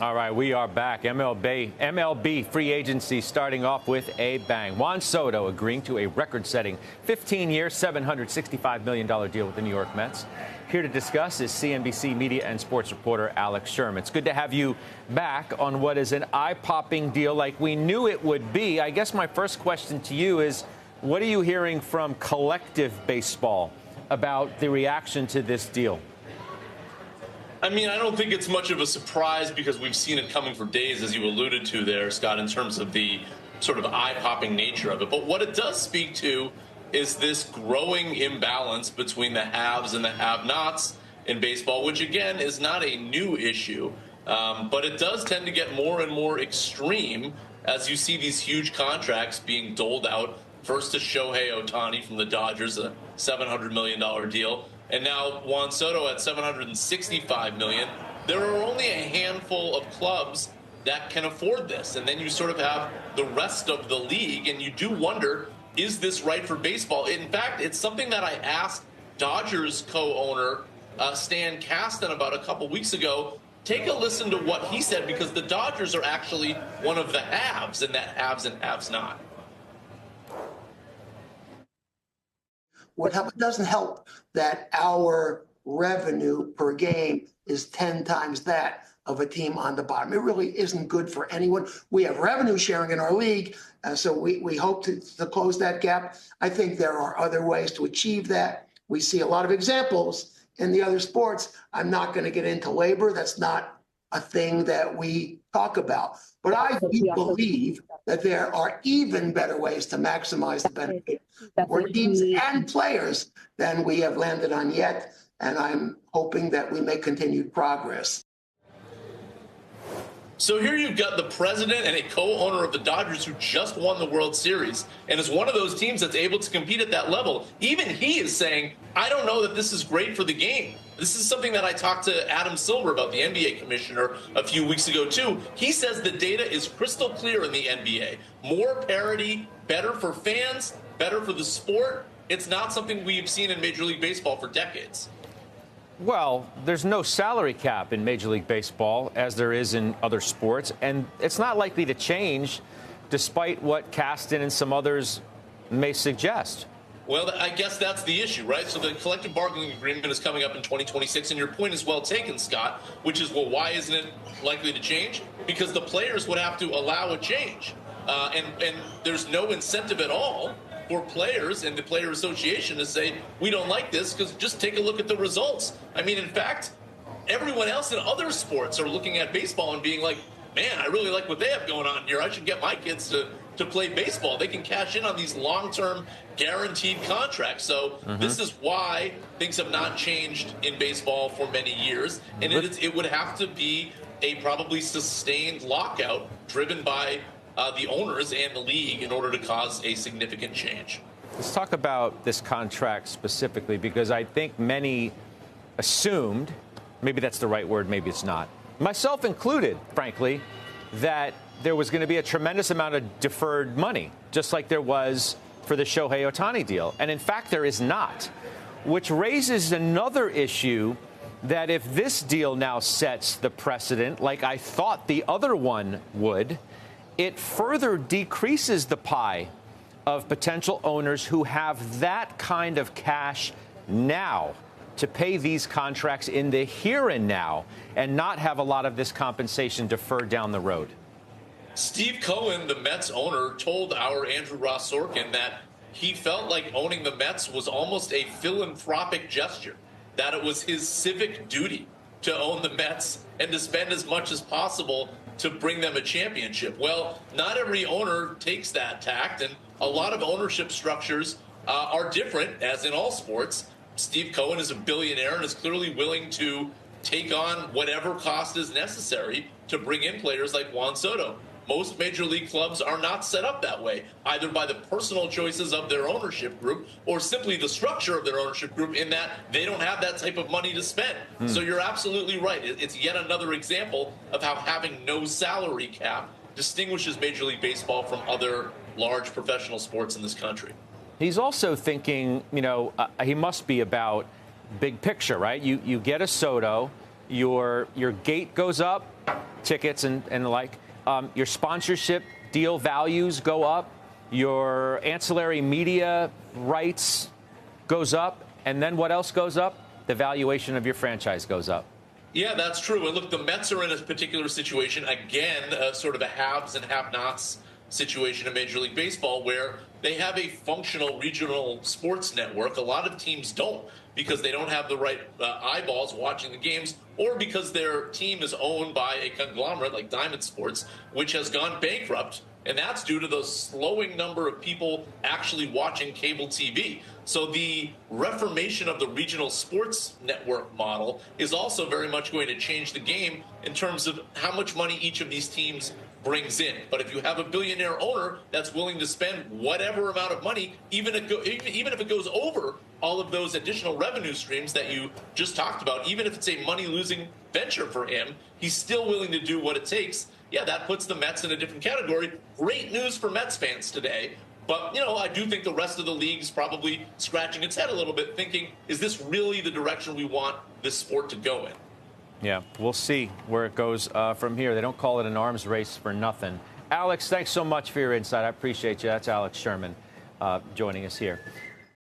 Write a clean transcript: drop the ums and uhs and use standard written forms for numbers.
All right, we are back. MLB free agency starting off with a bang. Juan Soto agreeing to a record-setting 15-year, $765 million deal with the New York Mets. Here to discuss is CNBC media and sports reporter Alex Sherman. It's good to have you back on what is an eye-popping deal like we knew it would be. I guess my first question to you is, what are you hearing from collective baseball about the reaction to this deal? I mean, I don't think it's much of a surprise because we've seen it coming for days, as you alluded to there, Scott, in terms of the sort of eye-popping nature of it. But what it does speak to is this growing imbalance between the haves and the have-nots in baseball, which, again, is not a new issue. But it does tend to get more and more extreme as you see these huge contracts being doled out, first to Shohei Ohtani from the Dodgers, a $700 million deal, and now Juan Soto at $765 million. There are only a handful of clubs that can afford this. And then you sort of have the rest of the league, and you do wonder, is this right for baseball? In fact, it's something that I asked Dodgers co-owner Stan Kasten about a couple weeks ago. Take a listen to what he said, because the Dodgers are actually one of the haves, and that haves and haves not. It doesn't help that our revenue per game is 10 times that of a team on the bottom. It really isn't good for anyone. We have revenue sharing in our league, so we hope to close that gap. I think there are other ways to achieve that. We see a lot of examples in the other sports. I'm not going to get into labor. That's not a thing that we talk about. But I do believe that there are even better ways to maximize the benefit for teams and players than we have landed on yet. And I'm hoping that we make continued progress. So here you've got the president and a co-owner of the Dodgers who just won the World Series and is one of those teams that's able to compete at that level. Even he is saying, I don't know that this is great for the game. This is something that I talked to Adam Silver about, the NBA commissioner, a few weeks ago, too. He says the data is crystal clear in the NBA. More parity, better for fans, better for the sport. It's not something we've seen in Major League Baseball for decades. Well, there's no salary cap in Major League Baseball as there is in other sports, and it's not likely to change despite what Kasten and some others may suggest. Well, I guess that's the issue, right? So the collective bargaining agreement is coming up in 2026, and your point is well taken, Scott, which is, well, why isn't it likely to change? Because the players would have to allow a change, and there's no incentive at all for players and the Player Association to say, we don't like this, because just take a look at the results. I mean, in fact, everyone else in other sports are looking at baseball and being like, man, I really like what they have going on here. I should get my kids to play baseball. They can cash in on these long-term guaranteed contracts. So this is why things have not changed in baseball for many years. And it would have to be a probably sustained lockout driven by the owners and the league in order to cause a significant change. Let's talk about this contract specifically, because I think many assumed, maybe that's the right word, maybe it's not, myself included, frankly, that there was going to be a tremendous amount of deferred money, just like there was for the Shohei Ohtani deal. And in fact, there is not, which raises another issue that if this deal now sets the precedent, like I thought the other one would, it further decreases the pie of potential owners who have that kind of cash now to pay these contracts in the here and now and not have a lot of this compensation deferred down the road. Steve Cohen, the Mets owner, told our Andrew Ross Sorkin that he felt like owning the Mets was almost a philanthropic gesture, that it was his civic duty to own the Mets and to spend as much as possible to bring them a championship. Well, not every owner takes that tact, and a lot of ownership structures are different, as in all sports. Steve Cohen is a billionaire and is clearly willing to take on whatever cost is necessary to bring in players like Juan Soto. Most major league clubs are not set up that way, either by the personal choices of their ownership group or simply the structure of their ownership group, in that they don't have that type of money to spend. So you're absolutely right. It's yet another example of how having no salary cap distinguishes Major League Baseball from other large professional sports in this country. He's also thinking, he must be about big picture, right? You get a Soto, your gate goes up, tickets and the like. Your sponsorship deal values go up. Your ancillary media rights goes up. And then what else goes up? The valuation of your franchise goes up. Yeah, that's true. And look, the Mets are in a particular situation, again, sort of a haves and have-nots situation in Major League Baseball, where they have a functional regional sports network. A lot of teams don't, because they don't have the right eyeballs watching the games, or because their team is owned by a conglomerate like Diamond Sports, which has gone bankrupt. And that's due to the slowing number of people actually watching cable TV. So the reformation of the regional sports network model is also very much going to change the game in terms of how much money each of these teams brings in. But if you have a billionaire owner that's willing to spend whatever amount of money, even if it goes over all of those additional revenue streams that you just talked about, even if it's a money-losing venture for him, he's still willing to do what it takes. Yeah, that puts the Mets in a different category. Great news for Mets fans today. But, I do think the rest of the league is probably scratching its head a little bit, thinking, is this really the direction we want this sport to go in? Yeah, we'll see where it goes from here. They don't call it an arms race for nothing. Alex, thanks so much for your insight. I appreciate you. That's Alex Sherman joining us here.